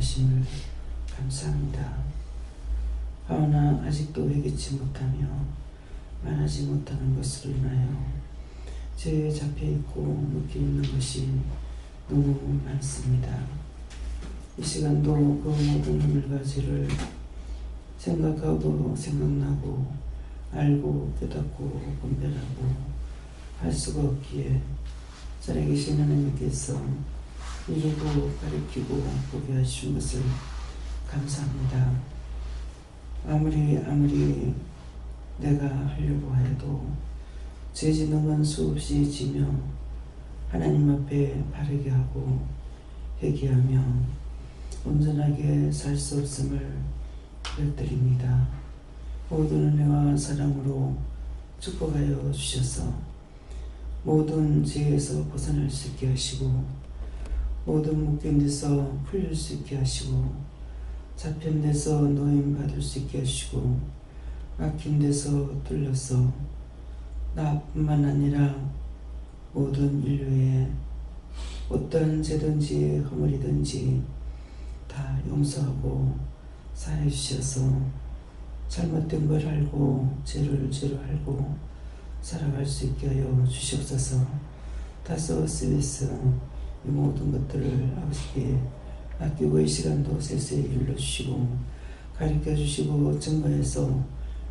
인도하심을 감사합니다. 하오나 아직도 회개치 못하며 만하지 못하는 것으로 인하여 죄에 잡혀있고 묶여있는 것이 너무 많습니다. 이 시간도 그 모든 허물과 죄를 생각하고 생각나고 알고 깨닫고 분별하고 할 수가 없기에 살아계신 하나님께서 이루고 가르치고 보게 하신 것을 감사합니다. 아무리 내가 하려고 해도 죄짓는 수없이 지며 하나님 앞에 바르게 하고 회개하며 온전하게 살 수 없음을 고백드립니다. 모든 은혜와 사랑으로 축복하여 주셔서 모든 죄에서 벗어날 수 있게 하시고 모든 묶인 데서 풀릴 수 있게 하시고 잡힌 데서 노임 받을 수 있게 하시고 막힌 데서 뚫려서 나뿐만 아니라 모든 인류의 어떤 죄든지 허물이든지 다 용서하고 사해 주셔서 잘못된 걸 알고 죄를 죄로 알고 살아갈 수 있게 하여 주시옵소서. 다소 스위스 이 모든 것들을 아버지께 아끼고 이 시간도 세세히 일러주시고 가르쳐주시고 증거해서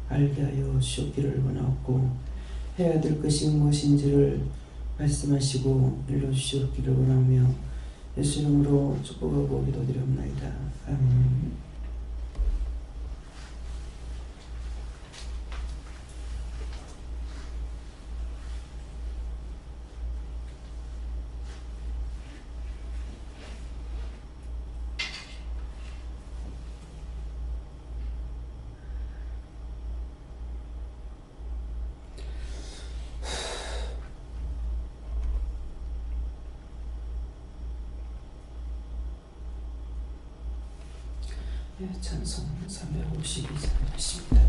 알게 하여 주옵기를 원하옵고 해야 될 것이 무엇인지를 말씀하시고 일러주시옵기를 원하며 예수 이름으로 축복하고 기도드리옵나이다. 아멘. 찬송 352장이십니다.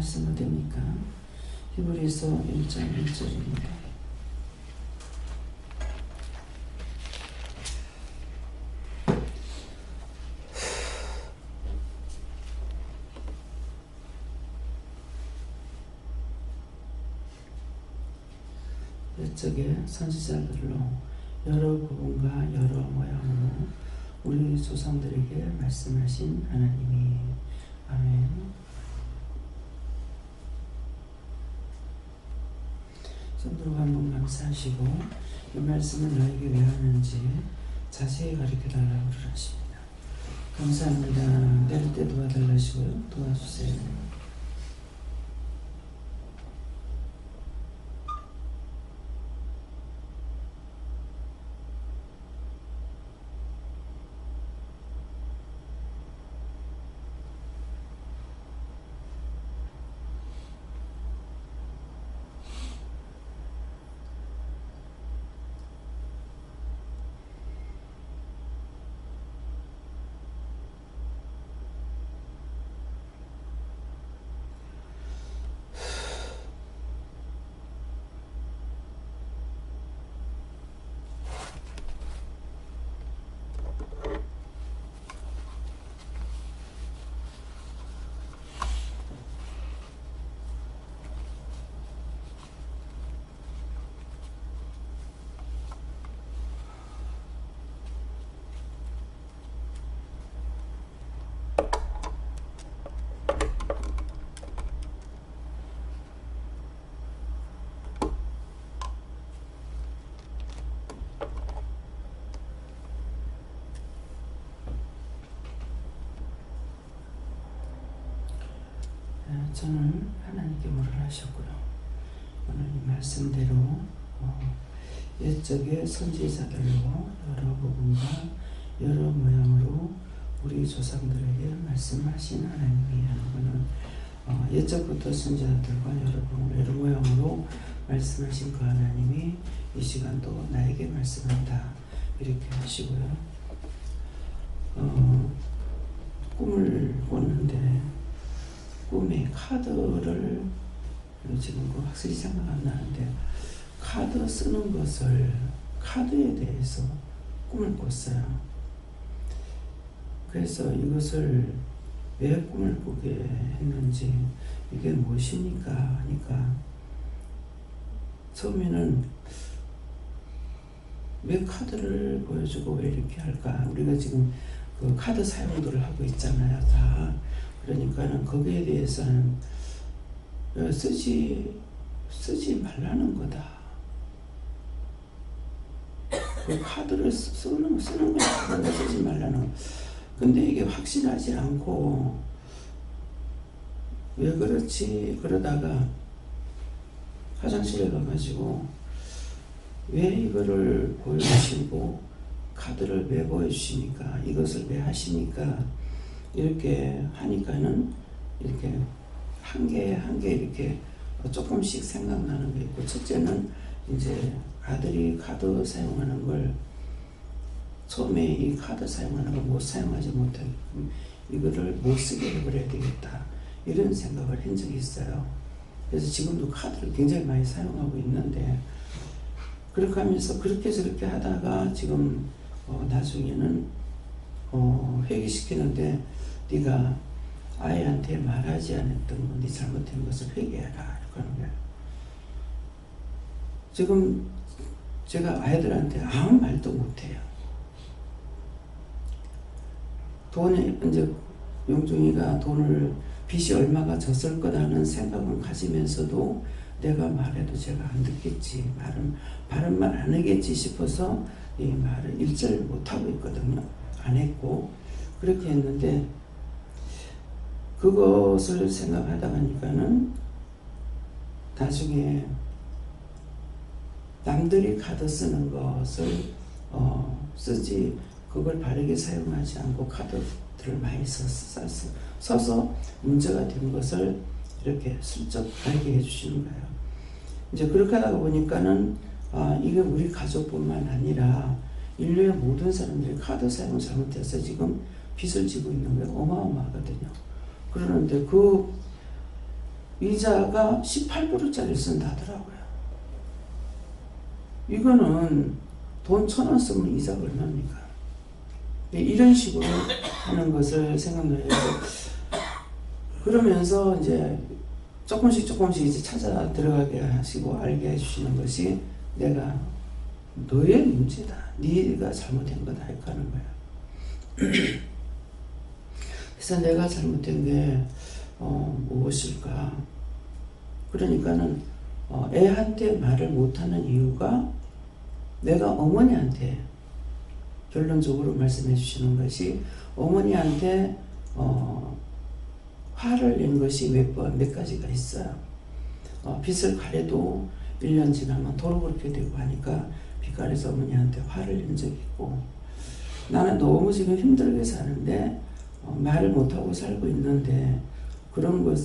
말씀은 됩니까? 히브리서 1장 1절입니다. 옛적의 선지자들로 여러 부분과 여러 모양으로 우리 조상들에게 말씀하신 하나님이 아멘. 성도가 한번 감사하시고 이 말씀을 나에게 왜 하는지 자세히 가르쳐달라고 그러십니다. 감사합니다. 내릴 때 도와달라시고요. 도와주세요. 저는 하나님께 물을 하셨고요. 오늘 이 말씀대로 옛적의 선지자들로 여러 부분과 여러 모양으로 우리 조상들에게 말씀하신 하나님이 하는 것은 옛적부터 선지자들과 여러 부분 여러 모양으로 말씀하신 그 하나님이 이 시간도 나에게 말씀한다 이렇게 하시고요. 꿈을 꿨는데 꿈에 카드를 지금 확실히 생각 안 나는데 카드 쓰는 것을 카드에 대해서 꿈을 꿨어요. 그래서 이것을 왜 꿈을 꾸게 했는지 이게 무엇입니까 하니까 처음에는 왜 카드를 보여주고 왜 이렇게 할까? 우리가 지금 그 카드 사용들을 하고 있잖아요. 다. 그러니까는 거기에 대해서는 쓰지 말라는 거다. 그 카드를 쓰는 걸 쓰지 말라는 거. 근데 이게 확신하지 않고 왜 그렇지 그러다가 화장실에 가가지고 왜 이거를 보여주시고 카드를 왜 보여주십니까? 이것을 왜 하십니까? 이렇게 하니까는 이렇게 한 개 이렇게 조금씩 생각나는 게 있고, 첫째는 이제 아들이 카드 사용하는 걸 처음에 이 카드 사용하는 걸 못 사용하지 못하게 이거를 못 쓰게 해버려야 되겠다 이런 생각을 한 적이 있어요. 그래서 지금도 카드를 굉장히 많이 사용하고 있는데 그렇게 하면서 그렇게 저렇게 하다가 지금 나중에는 회개시키는데 네가 아이한테 말하지 않았던 거, 네 잘못된 것을 회개해라 이렇게 하는 거예요. 지금 제가 아이들한테 아무 말도 못해요. 돈에 이제 용중이가 돈을 빚이 얼마가 졌을 거라는 생각은 가지면서도 내가 말해도 제가 안 듣겠지, 바른 말 안 하겠지 싶어서 이 말을 일절 못하고 있거든요. 안 했고 그렇게 했는데 그것을 생각하다 보니까는 나중에 남들이 카드 쓰는 것을 쓰지 그걸 바르게 사용하지 않고 카드들을 많이 써서 문제가 된 것을 이렇게 슬쩍 알게 해주시는 거예요. 이제 그렇게 하다 보니까는 이게 우리 가족뿐만 아니라 인류의 모든 사람들이 카드 사용을 잘못해서 지금 빚을 지고 있는 게 어마어마하거든요. 그러는데 그 이자가 18%짜리 쓴다더라고요. 이거는 돈 1,000원 쓰면 이자가 얼마입니까? 이런 식으로 하는 것을 생각나요. 그러면서 이제 조금씩 이제 찾아 들어가게 하시고 알게 해주시는 것이 내가 너의 문제다. 네가 잘못된 거다. 이렇게 하는 거야. 그래서 내가 잘못된 게 무엇일까? 그러니까는 애한테 말을 못하는 이유가 내가 어머니한테 결론적으로 말씀해 주시는 것이 어머니한테 화를 낸 것이 몇 가지가 있어요. 빚을 가려도 1년 지나면 도로 그렇게 되고 하니까 빚가려서 어머니한테 화를 낸 적이 있고, 나는 너무 지금 힘들게 사는데 말을 못하고 살고 있는데 그런 것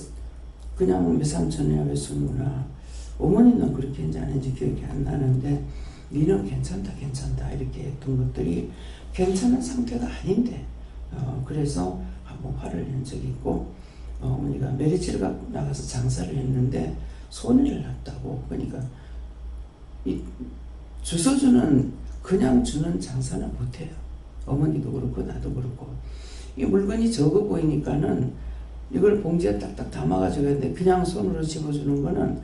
그냥 외삼촌이나 외숙모나 어머니는 그렇게 했는지 안 했는지 기억이 안 나는데 니는 괜찮다 이렇게 했던 것들이 괜찮은 상태가 아닌데 그래서 한번 화를 낸 적이 있고, 어머니가 메리치를 갖고 나가서 장사를 했는데 손해를 났다고. 그러니까 이 주워주는 그냥 주는 장사는 못해요. 어머니도 그렇고 나도 그렇고. 이 물건이 적어 보이니까는 이걸 봉지에 딱딱 담아가지고 했는데 그냥 손으로 집어주는 거는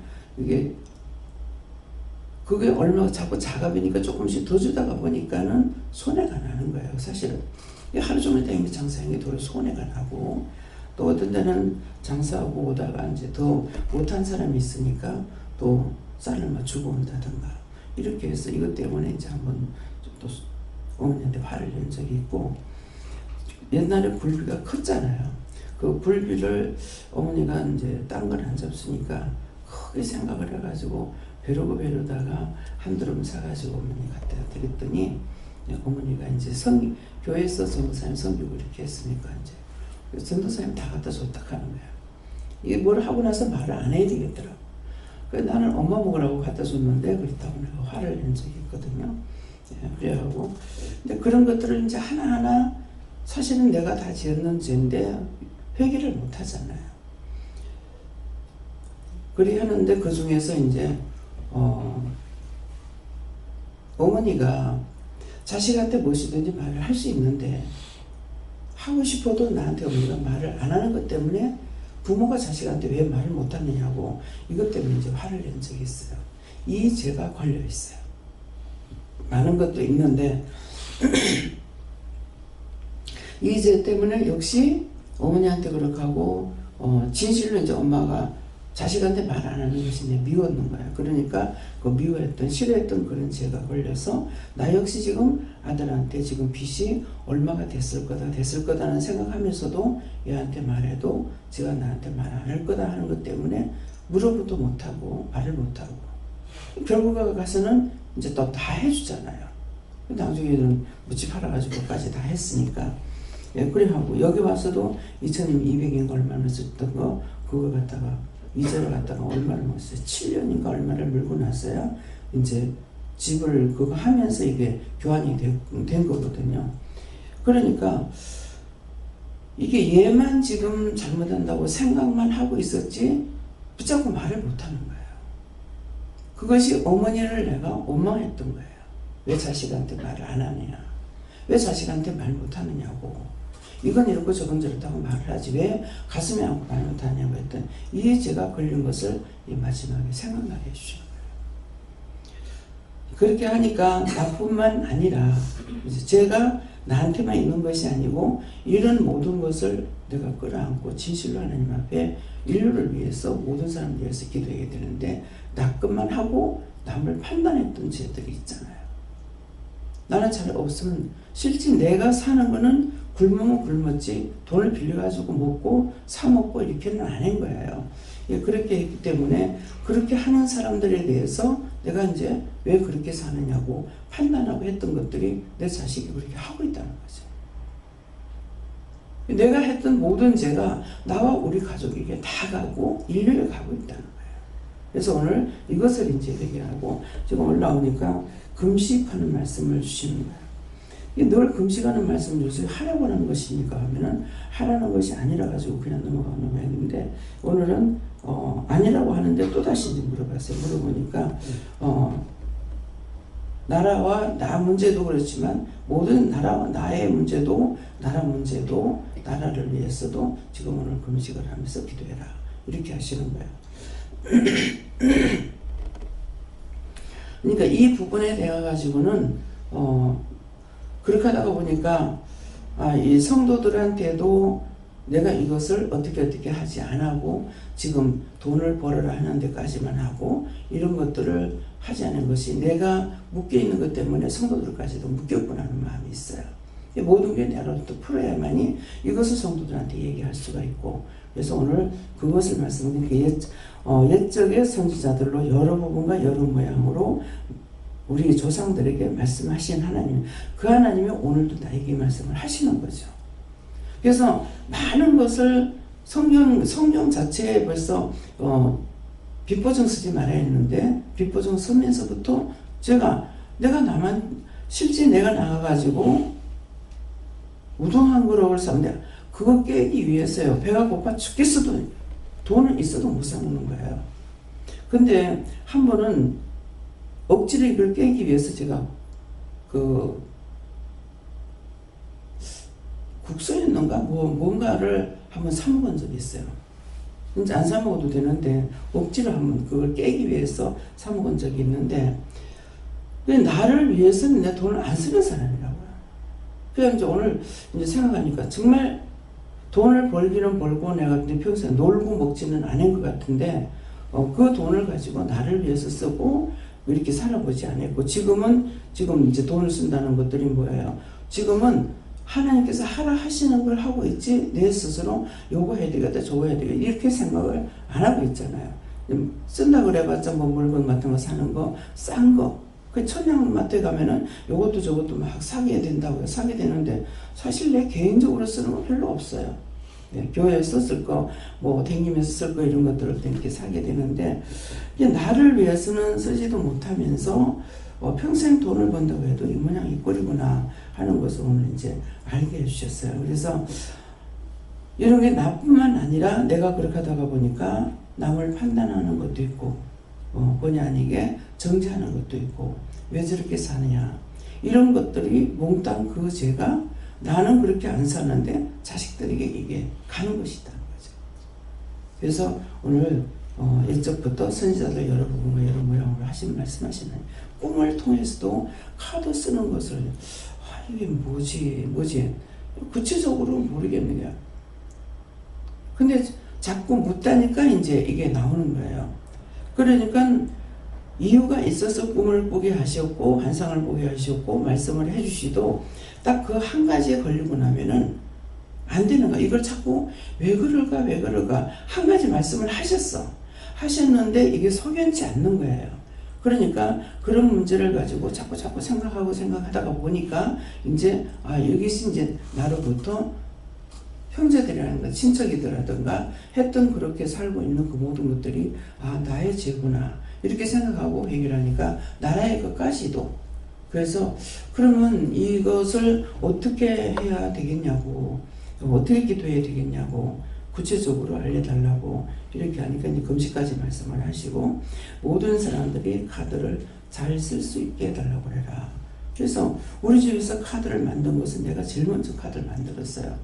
그게 얼마가 자꾸 작업이니까 조금씩 더 주다가 보니까는 손해가 나는 거예요. 사실은 하루 종일 다니면서 장사하는 게 도로 손해가 나고, 또 어떤 데는 장사하고 오다가 이제 더 못한 사람이 있으니까 또 쌀을 맞추고 온다든가 이렇게 해서 이것 때문에 이제 한번 또 어머니한테 화를 낸 적이 있고, 옛날에 굴비가 컸잖아요. 그 굴비를 어머니가 이제 딴 걸 안 잡수니까 크게 생각을 해가지고 벼르다가 한 드럼 사가지고 어머니 갖다 드렸더니 어머니가 이제 교회에서 전도사님 섬기고 이렇게 했으니까 이제 전도사님 다 갖다 줬다 하는 거야. 이게 뭘 하고 나서 말을 안 해야 되겠더라고. 그래서 나는 엄마 먹으라고 갖다 줬는데 그렇다고 내가 화를 낸 적이 있거든요. 그래가지고 근데 그런 것들을 이제 하나하나 사실은 내가 다 지었는 죄인데 회개를 못 하잖아요. 그래 하는데 그 중에서 이제 어머니가 자식한테 무엇이든지 말을 할 수 있는데 하고 싶어도 나한테 어머니가 말을 안 하는 것 때문에 부모가 자식한테 왜 말을 못 하느냐고 이것 때문에 이제 화를 낸 적이 있어요. 이 죄가 걸려 있어요. 많은 것도 있는데 이 죄 때문에 역시 어머니한테 그렇게 하고 진실로 이제 엄마가 자식한테 말 안 하는 것이 이제 미웠는 거야. 그러니까 그 미워했던 싫어했던 그런 죄가 걸려서 나 역시 지금 아들한테 지금 빚이 얼마가 됐을 거다는 생각하면서도 얘한테 말해도 제가 나한테 말 안 할 거다 하는 것 때문에 물어보도 못하고 말을 못하고 결국에 가서는 이제 또 다 해주잖아요. 나중에는 무치 팔아가지고까지 다 했으니까. 그래 하고 여기 와서도 2,200인가 얼마나 썼던 거 그거 갖다가 이자를 갖다가 얼마를 먹었어요. 7년인가 얼마를 물고 났어요. 이제 집을 그거 하면서 이게 교환이 된 거거든요. 그러니까 이게 얘만 지금 잘못한다고 생각만 하고 있었지 붙잡고 말을 못하는 거예요. 그것이 어머니를 내가 원망했던 거예요. 왜 자식한테 말을 안 하느냐, 왜 자식한테 말 못하느냐고, 이건 이렇고 저건 저렇다고 말을 하지 왜 가슴에 안고 말 못하냐고 했더니 이 죄가 걸린 것을 이 마지막에 생각나게 해주시는 거예요. 그렇게 하니까 나뿐만 아니라 이제 죄가 나한테만 있는 것이 아니고 이런 모든 것을 내가 끌어안고 진실로 하나님 앞에 인류를 위해서 모든 사람들 위해서 기도해야 되는데 나 것만 하고 남을 판단했던 죄들이 있잖아요. 나는 잘 없으면 실제 내가 사는 거는 굶으면 굶었지 돈을 빌려가지고 먹고 사먹고 이렇게는 안 한 거예요. 그렇게 했기 때문에 그렇게 하는 사람들에 대해서 내가 이제 왜 그렇게 사느냐고 판단하고 했던 것들이 내 자식이 그렇게 하고 있다는 거죠. 내가 했던 모든 죄가 나와 우리 가족에게 다 가고 인류에 가고 있다는 거예요. 그래서 오늘 이것을 이제 얘기하고 지금 올라오니까 금식하는 말씀을 주시는 거예요. 늘 금식하는 말씀을 요새 하라고 하는 것이니까 하면은 하라는 것이 아니라 가지고 그냥 넘어가는 모양인데 오늘은 아니라고 하는데 또 다시 이제 물어봤어요. 물어보니까 나라와 나 문제도 그렇지만 모든 나라와 나의 문제도 나라 문제도 나라를 위해서도 지금 오늘 금식을 하면서 기도해라 이렇게 하시는 거예요. 그러니까 이 부분에 대해 가지고는 그렇게 하다가 보니까 이 성도들한테도 내가 이것을 어떻게 하지 안 하고 지금 돈을 벌어라 하는 데까지만 하고 이런 것들을 하지 않은 것이 내가 묶여있는 것 때문에 성도들까지도 묶였구나 하는 마음이 있어요. 모든 게 내로부터 풀어야만이 이것을 성도들한테 얘기할 수가 있고, 그래서 오늘 그것을 말씀드리니까 옛적의 선지자들로 여러 부분과 여러 모양으로 우리 조상들에게 말씀하신 하나님, 그 하나님이 오늘도 나에게 말씀을 하시는 거죠. 그래서 많은 것을 성경 자체에 벌써 빗보증 쓰지 말아야 했는데 빗보증 쓰면서부터 실제 내가 나가가지고 우동 한 그릇을 샀는데 그거 깨기 위해서요. 배가 고파 죽겠어도 돈은 있어도 못 사먹는 거예요. 근데 한 번은 억지로 이걸 깨기 위해서 제가 국수였는가 뭔가를 한번 사 먹은 적이 있어요. 이제 안 사 먹어도 되는데 억지로 한번 그걸 깨기 위해서 사 먹은 적이 있는데, 나를 위해서는 내 돈을 안 쓰는 사람이라고요. 그래서 이제 오늘 이제 생각하니까 정말 돈을 벌기는 벌고 내가 평소에 놀고 먹지는 않은 것 같은데 그 돈을 가지고 나를 위해서 쓰고 이렇게 살아보지 않았고, 지금 이제 돈을 쓴다는 것들이 뭐예요? 지금은 하나님께서 하라 하시는 걸 하고 있지 내 스스로 요거 해야 되겠다 저거 해야 되겠다 이렇게 생각을 안 하고 있잖아요. 쓴다 그래봤자 뭐 물건 같은 거 사는 거 싼 거, 그 천양마트에 가면은 요것도 저것도 막 사게 된다고요. 사게 되는데 사실 내 개인적으로 쓰는 거 별로 없어요. 교회에서 쓸 거, 뭐 댕기면서 쓸 거 이런 것들을 이렇게 사게 되는데, 나를 위해서는 쓰지도 못하면서 평생 돈을 번다고 해도 이 모양 이 꼴이구나 하는 것을 오늘 이제 알게 해주셨어요. 그래서 이런 게 나뿐만 아니라 내가 그렇게 하다가 보니까 남을 판단하는 것도 있고 본의 아니게 정죄하는 것도 있고 왜 저렇게 사느냐 이런 것들이 몽땅 그 죄가 나는 그렇게 안 사는데 자식들에게 이게 가는 것이다 거죠. 그래서 오늘 옛적부터 선지자들 여러 부분과 여러 모양으로 말씀하시는 꿈을 통해서도 카드 쓰는 것을 이게 뭐지 구체적으로 모르겠네요. 근데 자꾸 묻다니까 이제 이게 나오는 거예요. 그러니까 이유가 있어서 꿈을 꾸게 하셨고 환상을 보게 하셨고 말씀을 해주시도 딱 그 한 가지에 걸리고 나면은 안 되는 거야. 이걸 자꾸 왜 그럴까 한 가지 말씀을 하셨는데 이게 석연치 않는 거예요. 그러니까 그런 문제를 가지고 자꾸 생각하다가 보니까 이제 여기서 이제 나로부터 형제들이라든가 친척이더라든가 했던 그렇게 살고 있는 그 모든 것들이 나의 죄구나 이렇게 생각하고 해결하니까 나라의 것까지도. 그래서 그러면 이것을 어떻게 해야 되겠냐고, 어떻게 기도해야 되겠냐고 구체적으로 알려달라고 이렇게 하니까 이제 금식까지 말씀을 하시고 모든 사람들이 카드를 잘 쓸 수 있게 해달라고 그래라. 그래서 우리 집에서 카드를 만든 것은 내가 제일 먼저 카드를 만들었어요.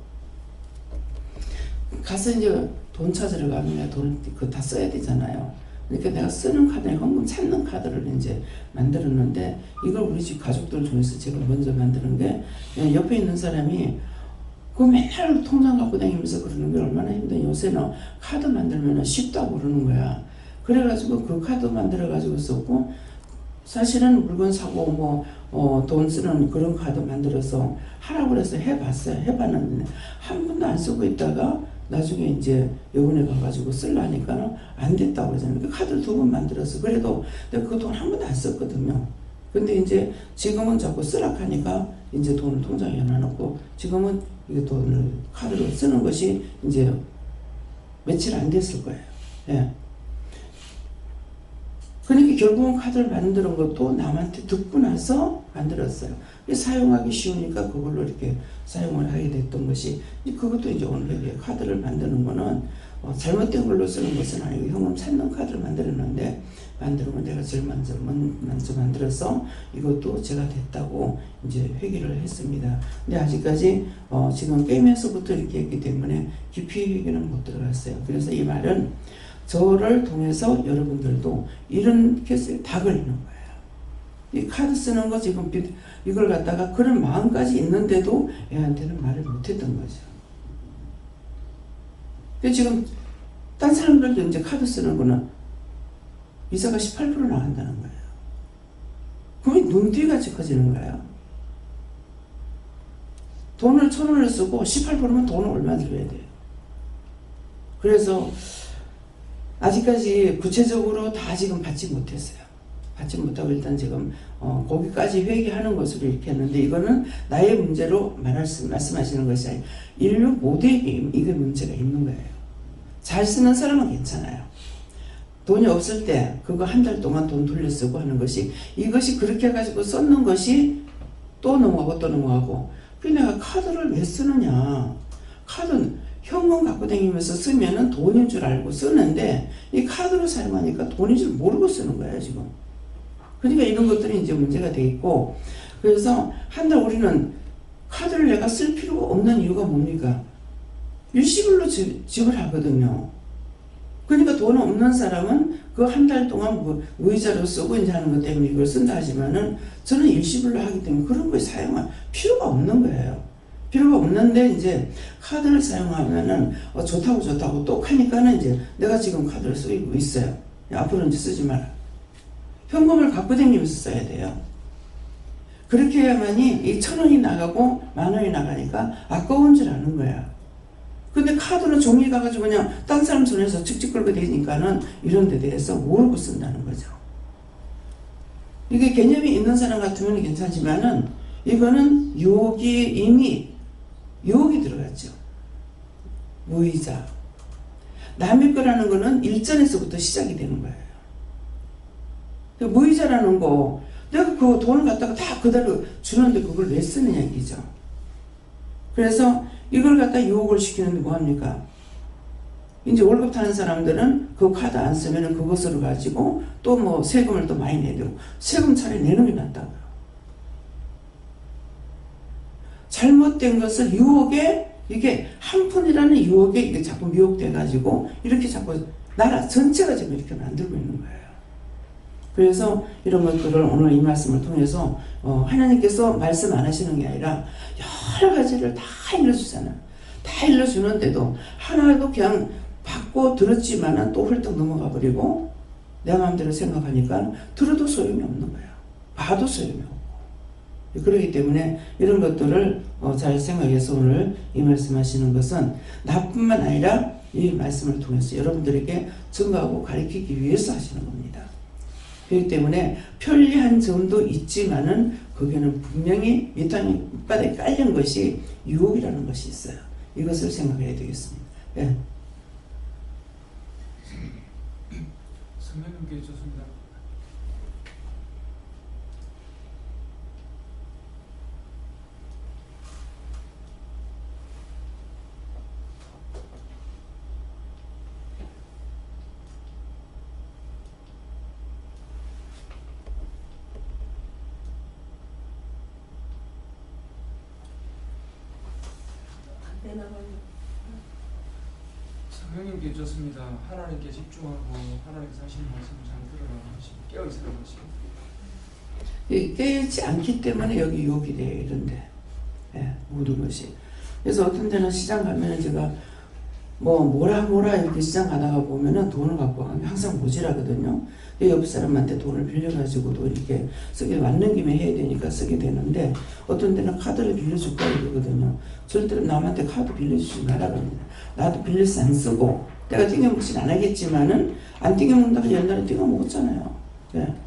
가서 이제 돈 찾으러 가면 돈 그거 다 써야 되잖아요. 그러니까 내가 쓰는 카드, 헌금 찾는 카드를 이제 만들었는데 이걸 우리 집 가족들 중에서 제가 먼저 만드는 게 옆에 있는 사람이 그 맨날 통장 갖고 다니면서 그러는 게 얼마나 힘드냐. 요새는 카드 만들면 쉽다고 그러는 거야. 그래가지고 그 카드 만들어가지고 썼고 사실은 물건 사고 돈 쓰는 그런 카드 만들어서 하라고 그래서 해봤는데 한 번도 안 쓰고 있다가 나중에 이제 요번에 가가지고 쓰려니까 안 됐다고 그러잖아요. 그 카드를 2번 만들었어. 그래도 내가 그 돈 한 번도 안 썼거든요. 근데 이제 지금은 자꾸 쓰락하니까 이제 돈을 통장에 넣어놓고 지금은 이게 돈을 카드로 쓰는 것이 이제 며칠 안 됐을 거예요. 예. 그러니까 결국은 카드를 만드는 것도 남한테 듣고 나서 만들었어요. 사용하기 쉬우니까 그걸로 이렇게 사용을 하게 됐던 것이, 그것도 이제 오늘 카드를 만드는 거는 잘못된 걸로 쓰는 것은 아니고 현금 찾는 카드를 만들었는데 만들면 내가 제일 먼저 만들어서 이것도 제가 됐다고 이제 회개를 했습니다. 근데 아직까지 지금 깨면서부터 이렇게 했기 때문에 깊이 회개는 못 들어갔어요. 그래서 이 말은 저를 통해서 여러분들도 이런 케이스에 다 걸리는 거예요. 이 카드 쓰는 거 지금 이걸 갖다가 그런 마음까지 있는데도 애한테는 말을 못했던 거죠. 지금 딴 사람들도 이제 카드 쓰는 거는 이자가 18% 나간다는 거예요. 그럼 눈뒤같이 커지는 거예요. 돈을 1,000원을 쓰고 18%면 돈을 얼마 들여야 돼요. 그래서 아직까지 구체적으로 다 지금 받지 못했어요. 받지 못하고 일단 지금 거기까지 회귀하는 것으로 이렇게 했는데, 이거는 나의 문제로 말씀하시는 것이 아니라 인류 모두에게 이게 문제가 있는 거예요. 잘 쓰는 사람은 괜찮아요. 돈이 없을 때 그거 한 달 동안 돈 돌려 쓰고 하는 것이, 이것이 그렇게 해가지고 썼는 것이 또 넘어가고 또 넘어가고. 그 내가 카드를 왜 쓰느냐. 카드는 현금 갖고 다니면서 쓰면은 돈인 줄 알고 쓰는데, 이 카드로 사용하니까 돈인 줄 모르고 쓰는 거예요, 지금. 그러니까 이런 것들이 이제 문제가 돼 있고, 그래서 한 달 우리는 카드를 내가 쓸 필요가 없는 이유가 뭡니까? 일시불로 지불하거든요. 그러니까 돈 없는 사람은 그 한 달 동안 무이자로 쓰고 이제 하는 것 때문에 이걸 쓴다 하지만은, 저는 일시불로 하기 때문에 그런 거에 사용할 필요가 없는 거예요. 필요가 없는데 이제 카드를 사용하면은 좋다고 또 하니까는 이제 내가 지금 카드를 쓰고 있어요. 앞으로는 이제 쓰지 마라. 현금을 갖고 다니면서 써야 돼요. 그렇게 해야만이 이 1,000원이 나가고 10,000원이 나가니까 아까운 줄 아는 거야. 근데 카드는 종이 가가지고 그냥 딴 사람 손에서 칙칙 끌고 다니니까는 이런 데 대해서 모르고 쓴다는 거죠. 이게 개념이 있는 사람 같으면 괜찮지만은, 이거는 이미 유혹이 들어갔죠. 무이자. 남의 거라는 거는 일전에서부터 시작이 되는 거예요. 무이자라는 거, 내가 그 돈을 갖다가 다 그대로 주는데 그걸 왜 쓰느냐 얘기죠. 그래서 이걸 갖다 유혹을 시키는데 뭐합니까? 이제 월급 타는 사람들은 그 카드 안 쓰면은 그것으로 가지고 또 뭐 세금을 또 많이 내야 되고, 세금 차라리 내는 게 낫다고요. 잘못된 것을 유혹에, 이게 한 푼이라는 유혹에 이게 자꾸 미혹돼가지고 이렇게 자꾸 나라 전체가 지금 이렇게 만들고 있는 거예요. 그래서 이런 것들을 오늘 이 말씀을 통해서 하나님께서 말씀 안 하시는 게 아니라 여러 가지를 다 일러주잖아요. 다 일러주는데도 하나도 그냥 받고 들었지만은 또 훌떡 넘어가 버리고, 내 마음대로 생각하니까 들어도 소용이 없는 거예요. 봐도 소용이 없고. 그렇기 때문에 이런 것들을 잘 생각해서 오늘 이 말씀하시는 것은 나뿐만 아니라 이 말씀을 통해서 여러분들에게 증거하고 가르치기 위해서 하시는 겁니다. 그렇기 때문에 편리한 점도 있지만은 거기에는 분명히 밑바닥에 깔린 것이 유혹이라는 것이 있어요. 이것을 생각해야 되겠습니다. 네. 성령님께 좋습니다. 성령님께 좋습니다. 하나님께 집중하고 하나님께서 하시는 말씀을 잘 들으라고 하시고 깨어있으라고 하시고, 깨어있지 않기 때문에 여기 유혹이 돼요. 이런데 모든 것이. 그래서 어떤 데는 시장 가면은 제가 뭐라 이렇게 시장 가다가 보면은 돈을 갖고 항상 모자라거든요. 옆 사람한테 돈을 빌려가지고도 이렇게 쓰게 맞는 김에 해야 되니까 쓰게 되는데, 어떤 데는 카드를 빌려줄까 이러거든요. 절대로 남한테 카드 빌려주지 말라 그럽니다. 나도 빌려서 안 쓰고, 내가 띵겨먹진 안 하겠지만은, 안 띵겨먹는다고 옛날에 띵겨먹었잖아요.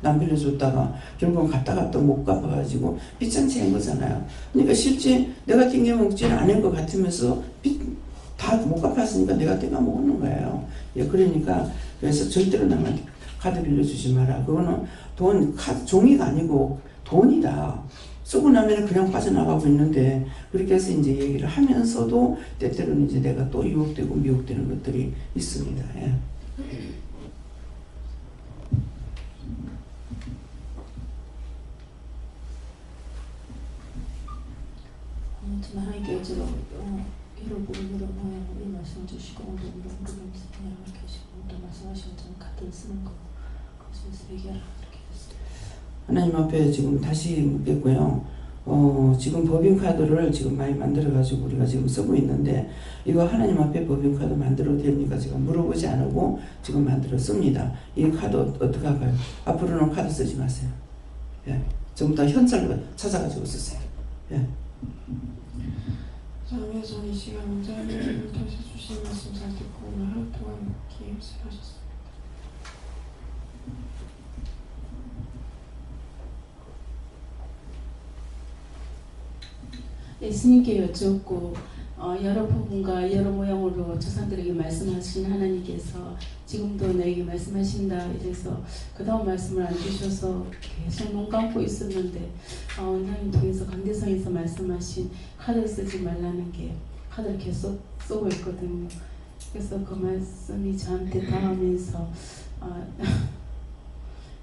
남 빌려줬다가 결국은 갔다 못 갚아가지고 빚잔치한 거잖아요. 그러니까 실제 내가 띵겨먹지는 않은 것 같으면서 다 못 갚았으니까 내가 띵겨먹는 거예요. 그러니까 그래서 절대로 남한테 카드 빌려주지 마라. 그거는 카드 종이가 아니고 돈이다. 쓰고 나면 그냥 빠져나가고 있는데, 그렇게 해서 이제 얘기를 하면서도 때때로는 이제 내가 또 유혹되고 미혹되는 것들이 있습니다. 하나님께 제가 이를 보름으로 모양으로 말씀 주시고, 오늘 물론 이렇게 하시고, 또 말씀하신 것처럼 카드 쓰는 거 그것을 회개하라 이렇게 했어요. 하나님 앞에 지금 다시 묻겠고요. 지금 법인카드를 지금 많이 만들어가지고 우리가 지금 쓰고 있는데, 이거 하나님 앞에 법인카드 만들어도 됩니까? 제가 물어보지 않고 지금 만들어 씁니다. 이 카드 어떻게 할까요? 앞으로는 카드 쓰지 마세요. 예. 전부 다 현찰로 찾아가지고 쓰세요. 예. 장에서 이 시간 은자를 다시 주신 말씀 잘 듣고 오늘 하루 동안 기임하셨습니다. 예수님께 여쭙고 여러 부분과 여러 모양으로 조상들에게 말씀하신 하나님께서 지금도 내게 말씀하신다 이래서 그 다음 말씀을 안 주셔서 계속 눈 감고 있었는데 원장님 통해서 강대상에서 말씀하신 카드를 쓰지 말라는 게 카드를 계속 쓰고 있거든요. 그래서 그 말씀이 저한테 닿으면서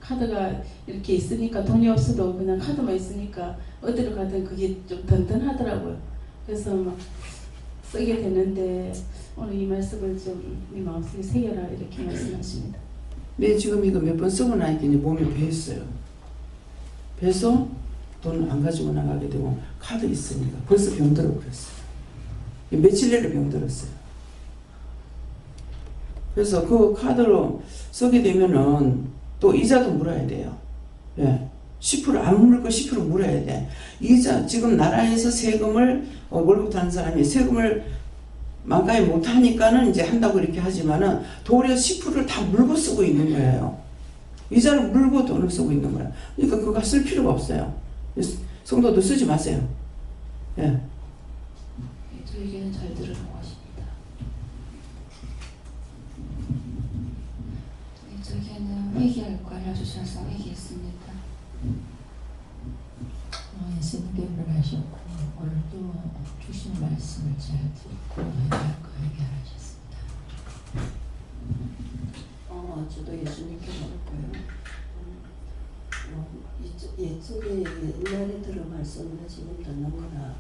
카드가 이렇게 있으니까 돈이 없어도 그냥 카드만 있으니까 어디로 가든 그게 좀 든든하더라고요. 그래서 막 쓰게 되는데 오늘 이 말씀을 좀 네 마음속에 새겨라 이렇게 말씀하십니다. 네, 지금 이거 몇 번 쓰고 나니까 이제 몸이 배했어요. 배서 돈 안 가지고 나가게 되고 카드 있으니까 벌써 병들어 버렸어요. 며칠 내내 병들었어요. 그래서 그 카드로 쓰게 되면은 또 이자도 물어야 돼요. 예. 10% 안 물을 거 10% 물어야 돼. 이자, 지금 나라에서 세금을, 월급 타는 사람이 세금을 만까지 못 하니까는 이제 한다고 이렇게 하지만은 도리어 10%를 다 물고 쓰고 있는 거예요. 이자를 물고 돈을 쓰고 있는 거예요. 그러니까 그거 쓸 필요가 없어요. 성도도 쓰지 마세요. 예. 저에게는 잘 들으라고 하십니다. 저에게는 회개할 거 알려주셔서 회개했습니다. 예수님께 물어하셨고 오늘도 주신 말씀을 잘 듣고 회개할 거 회개하셨습니다. 저도 예수님께 물었고요. 옛적에 옛날에 들어 말씀을 지금 듣는 거나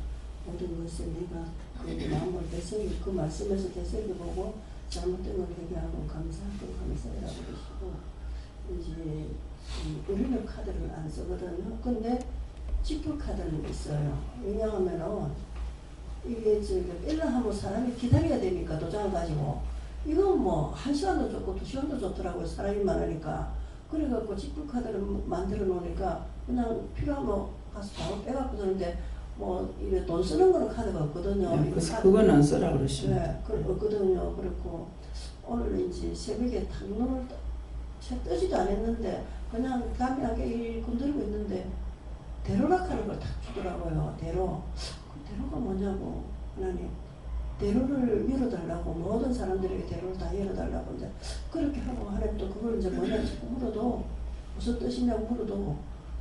모든 것을 내가 그 마음을 되새겨 그 말씀에서 되새겨보고 잘못된 걸 회개하고 감사할 건 감사해라고 그러시고, 이제 우리는 카드를 안 쓰거든요. 근데 지표 카드는 있어요. 왜냐하면은 이게 지금 일하면 사람이 기다려야 되니까 도장을 가지고 이건 뭐 1시간도 좋고 2시간도 좋더라고요. 사람이 많으니까. 그래갖고 지표 카드를 만들어 놓으니까 그냥 필요하면 가서 바로 빼갖고 쓰는데 뭐 이래 돈 쓰는 거는 카드가 없거든요. 네, 그래서 그건 안 쓰라 그러시면. 네, 없거든요. 그렇고 오늘 이제 새벽에 탁 눈을 채 뜨지도 않았는데 그냥 담배하게 일 건드리고 있는데 대로락하는 걸 탁 주더라고요. 대로. 그 대로가 뭐냐고 하나님. 대로를 열어달라고 모든 사람들에게 대로를 다 열어달라고 이제 그렇게 하고 하나님 또 그걸 이제 뭐냐 자꾸 물어도 무슨 뜻이냐고 물어도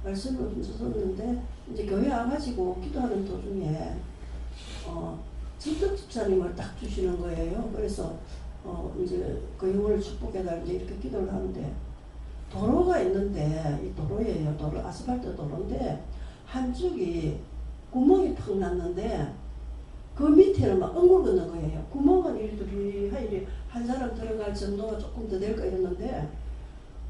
말씀을 썼는데 이제 교회 와가지고 기도하는 도중에 진득 집사님을 딱 주시는 거예요. 그래서 이제 그 영혼을 축복해달라 이제 이렇게 기도를 하는데 도로가 있는데 이 도로예요. 도로 아스팔트 도로인데 한쪽이 구멍이 팍 났는데 그 밑에는 막 엉글거리는 거예요. 구멍은 이리 한 사람 들어갈 정도가 조금 더 될까 이랬는데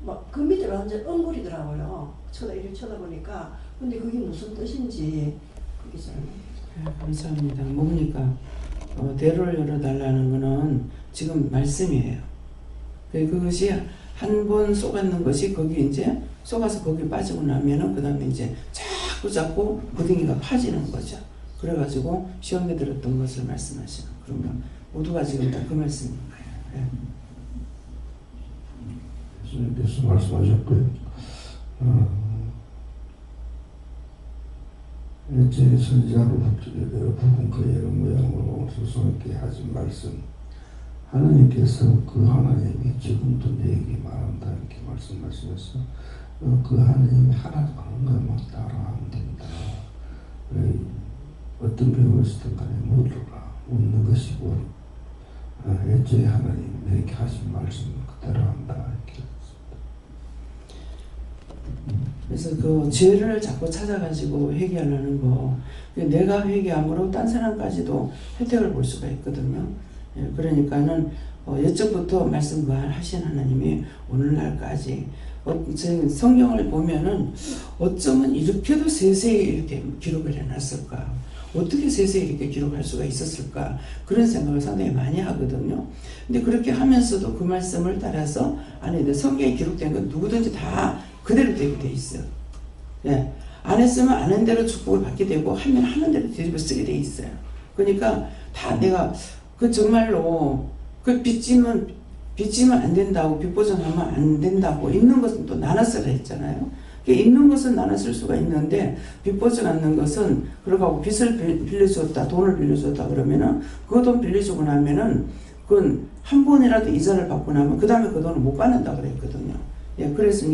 막 그 밑에 완전 엉글이더라고요. 이리 쳐다보니까. 근데 그게 무슨 뜻인지 그게 잘 모르겠어요. 감사합니다. 뭡니까? 대로를 열어달라는 거는 지금 말씀이에요. 그것이 한 번 쏘았는 것이 거기 이제 쏘가서 거기 빠지고 나면은 그 다음에 이제 자꾸 부딩이가 파지는 거죠. 그래가지고 시험에 들었던 것을 말씀하시는 그러면 모두가 지금 다 그 말씀인 거예요. 예. 예수님께서 말씀하셨고요. 제 선지자로 부분 그 여러 모양으로 소송하게 하신 말씀 하나님께서 그 하나님이 지금도 내게 말한다 이렇게 말씀하시면서 그 하나님이 하나도 하는 것만 따라하면 된다. 어떤 배우시든 간에 묻는 것이고 애초에 하나님 내게 하신 말씀 그대로 한다 이렇게 했습니다. 그래서 그 죄를 자꾸 찾아가지고 회개하려는 거 내가 회개함으로 딴 사람까지도 혜택을 볼 수가 있거든요. 예, 그러니까는 예적부터 말씀 하신 하나님이 오늘날까지 성경을 보면은 어쩌면 이렇게도 세세히 이렇게 기록을 해놨을까? 어떻게 세세히 이렇게 기록할 수가 있었을까? 그런 생각을 상당히 많이 하거든요. 근데 그렇게 하면서도 그 말씀을 따라서 안에 성경에 기록된 건 누구든지 다 그대로 되게 돼 있어요. 예. 안 했으면 안 한 대로 축복을 받게 되고 하면 하는 대로 뒤집어 쓰게 돼 있어요. 그러니까 다 내가 정말로 빚지면 안 된다고, 빚 보전하면 안 된다고, 있는 것은 또 나눠 쓰라 했잖아요. 있는 것은 나눠 쓸 수가 있는데 빚 보전 않는 것은 그러고 빚을 빌려줬다, 돈을 빌려줬다 그러면은 그 돈 빌려주고 나면은 그건 한 번이라도 이자를 받고 나면 그 다음에 그 돈을 못 받는다 그랬거든요. 예, 그래서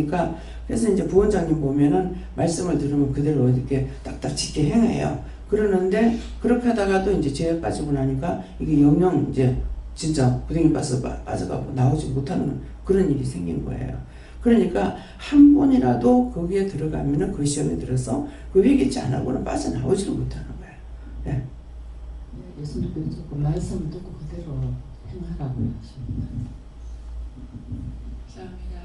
이제 부원장님 보면은 말씀을 들으면 그대로 이렇게 딱딱 짓게 행해요. 그러는데 그렇게 하다가도 이제 죄에 빠지고 나니까 이게 영영 이제 진짜 구덩이 빠져가고 나오지 못하는 그런 일이 생긴 거예요. 그러니까 한 번이라도 거기에 들어가면은 그 시험에 들어서 그 회개치 안 하고는 빠져나오지를 못하는 거예요. 예. 예수님께서 그 말씀 듣고 그대로 행하라고 하십니다. 감사합니다.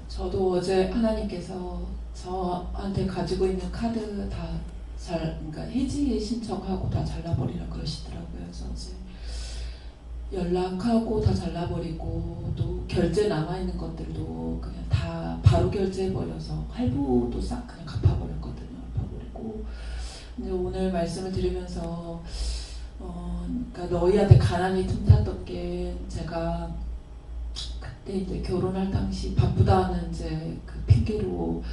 저도 어제 하나님께서 저한테 가지고 있는 카드 다 그러니까 해지 신청하고 다 잘라버리라 그러시더라고요. 그래서 이제 연락하고 다 잘라버리고 또 결제 남아있는 것들도 그냥 다 바로 결제해버려서 할부도 싹 그냥 갚아버렸거든요. 갚아버리고 근데 오늘 말씀을 들으면서 그러니까 너희한테 가난이 틈탔던 게 제가 그때 이제 결혼할 당시 바쁘다는 이제 그 핑계로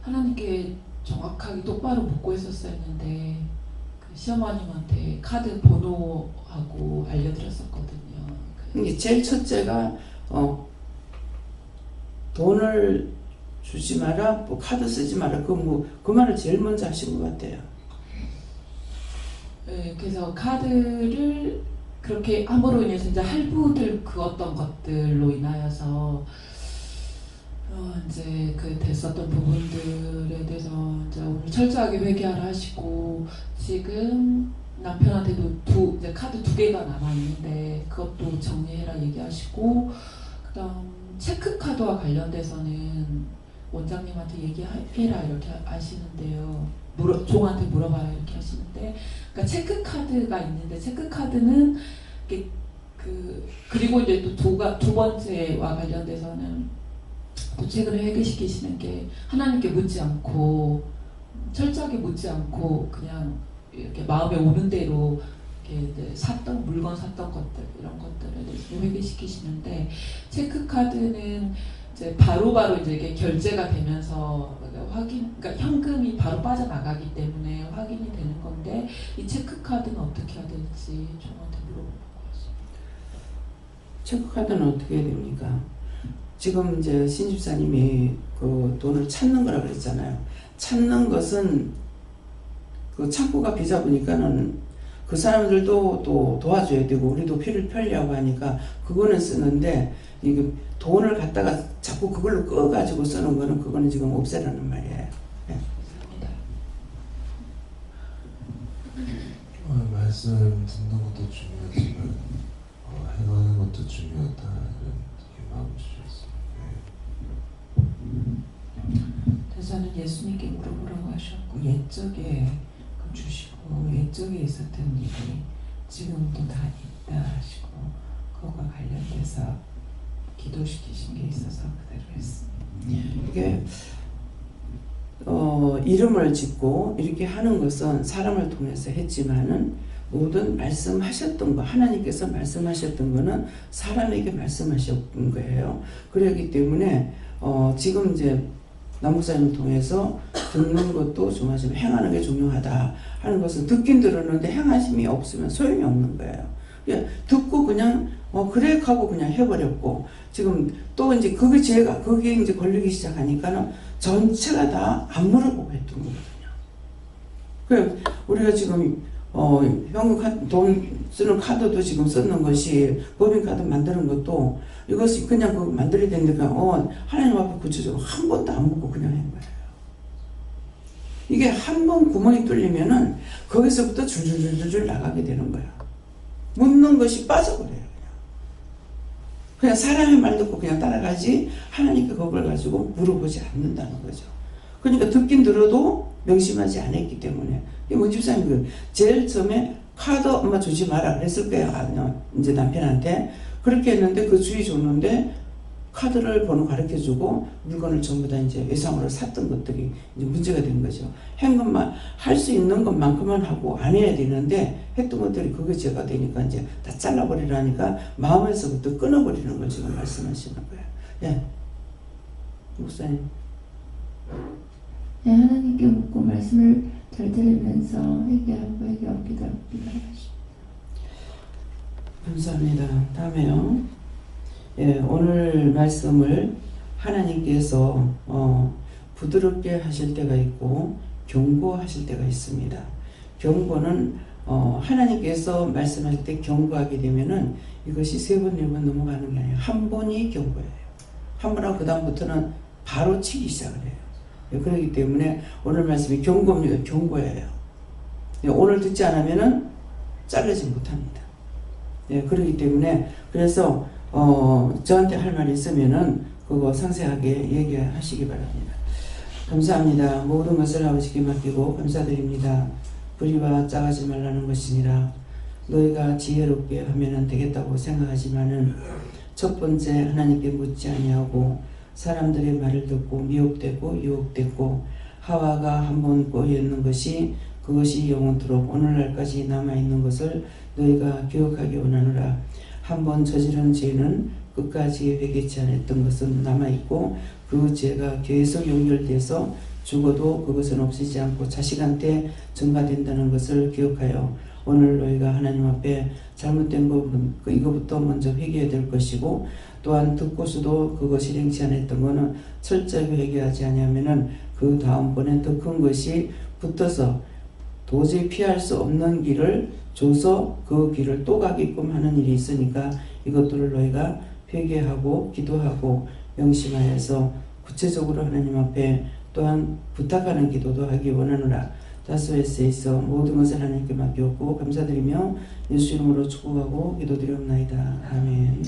하나님께 정확하게 똑바로 묻고 했었었는데 그 시어머님한테 카드 번호하고 알려드렸었거든요. 이게 제일 첫째가 돈을 주지 마라, 뭐 카드 쓰지 마라, 그 말을 제일 먼저 하신 것 같아요. 네, 그래서 카드를 그렇게 함으로 인해서 이제 할부들 그었던 것들로 인하여서 이제 그 됐었던 부분들에 대해서 이제 오늘 철저하게 회개하라 하시고 지금 남편한테도 이제 카드 2개가 남아 있는데 그것도 정리해라 얘기하시고 그다음 체크카드와 관련돼서는 원장님한테 얘기해라 이렇게 하시는데요. 종한테 물어봐라 이렇게 하시는데 그러니까 체크카드가 있는데 체크카드는 그리고 이제 또 두 번째와 관련돼서는 또 최근에 회개시키시는 게 하나님께 묻지 않고 철저하게 묻지 않고 그냥 이렇게 마음에 오는 대로 이렇게 물건 샀던 것들 이런 것들에 대해서 회개시키시는데 체크카드는 이제 바로바로 이제 이게 결제가 되면서 그러니까 현금이 바로 빠져나가기 때문에 확인이 되는 건데 이 체크카드는 어떻게 해야 될지 저한테 물어보고 왔습니다. 체크카드는 어떻게 해야 됩니까? 지금 이제 신집사님이 그 돈을 찾는 거라 그랬잖아요. 찾는 것은 그 창구가 비잡으니까는 그 사람들도 또 도와줘야 되고 우리도 피를 편리하고 하니까 그거는 쓰는데 이게 돈을 갖다가 자꾸 그걸로 꺼가지고 쓰는 거는 그거는 지금 없애라는 말이에요. 네. 말씀 듣는 것도 중요하지만 행하는 것도 중요하다 이런 마음 주셨습니다. 대사는 예수님께 물어보라고 하셨고 옛적에 주시고 옛적에 있었던 일이 지금도 다 있다 하시고 그것과 관련돼서 기도시키신 게 있어서 그대로 했습니다. 이게 이름을 짓고 이렇게 하는 것은 사람을 통해서 했지만은 모든 말씀하셨던 거 하나님께서 말씀하셨던 거는 사람에게 말씀하셨던 거예요. 그렇기 때문에 지금 이제 남목사님을 통해서 듣는 것도 중요하지만 행하는 게 중요하다 하는 것은 듣긴 들었는데 행하심이 없으면 소용이 없는 거예요. 그냥 듣고 그냥 그래 하고 그냥 해버렸고 지금 또 이제 그게 이제 걸리기 시작하니까는 전체가 다 안 물어보고 했던 거거든요. 그 우리가 지금 현금 돈 쓰는 카드도 지금 쓰는 것이 법인카드 만드는 것도 이것이 그냥 그 만들어야 되는데 하나님 앞에 구체적으로 한 번도 안 묻고 그냥 한 거예요. 이게 한 번 구멍이 뚫리면은 거기서부터 줄줄줄줄 나가게 되는 거야. 묻는 것이 빠져버려요. 그냥 사람의 말 듣고 그냥 따라가지 하나님께 그걸 가지고 물어보지 않는다는 거죠. 그러니까 듣긴 들어도 명심하지 않았기 때문에. 문 집사님 제일 처음에 카드 엄마 주지 마라 그랬을 거예요. 이제 남편한테 그렇게 했는데 그 주의 줬는데 카드를 번호 가르쳐주고 물건을 전부 다 이제 외상으로 샀던 것들이 이제 문제가 된 거죠. 행것만 할 수 있는 것만큼만 하고 안 해야 되는데 했던 것들이 그게 죄가 되니까 이제 다 잘라버리라니까 마음에서부터 끊어버리는 걸 지금 말씀하시는 거예요. 예, 목사님. 네, 하나님께 묻고 말씀을 잘 들으면서 회개하고 회개하고 기도하고 기도하십시오. 감사합니다. 다음에요. 예, 오늘 말씀을 하나님께서 부드럽게 하실 때가 있고 경고하실 때가 있습니다. 경고는 하나님께서 말씀하실 때 경고하게 되면은 이것이 3번, 4번 넘어가는 게 아니에요. 한 번이 경고예요. 한 번 하고 그 다음부터는 바로 치기 시작을 해요. 예, 그렇기 때문에 오늘 말씀이 경고입니다. 경고예요. 예, 오늘 듣지 않으면은 자르지 못합니다. 예, 그렇기 때문에 그래서 저한테 할 말이 있으면은 그거 상세하게 얘기하시기 바랍니다. 감사합니다. 모든 것을 아버지께 맡기고 감사드립니다. 불의와 짜가지 말라는 것이니라. 너희가 지혜롭게 하면 되겠다고 생각하지만은 첫 번째 하나님께 묻지 아니하고 사람들의 말을 듣고 미혹되고 유혹되고 하와가 한번 꼬였는 것이 그것이 영원토록 오늘날까지 남아있는 것을 너희가 기억하기 원하노라. 한번 저지른 죄는 끝까지 회개치 않았던 것은 남아있고 그 죄가 계속 연결돼서 죽어도 그것은 없어지지 않고 자식한테 전가된다는 것을 기억하여 오늘 너희가 하나님 앞에 잘못된 것 이거부터 먼저 회개해야 될 것이고 또한 듣고서도 그거 실행치 않았던 것은 철저히 회개하지 아니하면은 그 다음번에 더 큰 것이 붙어서 도저히 피할 수 없는 길을 줘서 그 길을 또 가게끔 하는 일이 있으니까 이것들을 너희가 회개하고 기도하고 명심하여서 구체적으로 하나님 앞에 또한 부탁하는 기도도 하기 원하노라. 다소에서 있어 모든 것을 하나님께 맡겼고 감사드리며 예수 이름으로 축복하고 기도드리옵나이다. 아멘.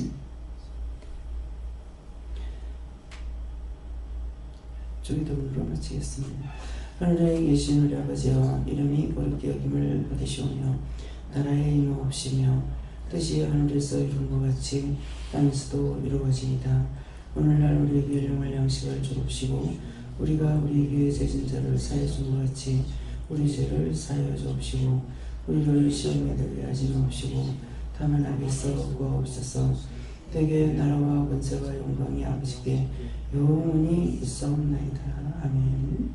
주기도문으로 마치겠습니다. 하늘에 계신 우리 아버지여 이름이 거룩히 여김을 받으시오며 나라의 임하옵시며 뜻이 하늘에서 이룬 것 같이 땅에서도 이루어지이다. 오늘날 우리에게 일용할 양식을 주옵시고 우리가 우리에게 죄진 자를 사해 준 것 같이 우리 죄를 사하여 주옵시고 우리를 시험에 들게 하지 마옵시고 다만 악에서 구하옵소서. 대개 나라와 권세와 영광이 아버지께 영원히 있사옵나이다. 아멘.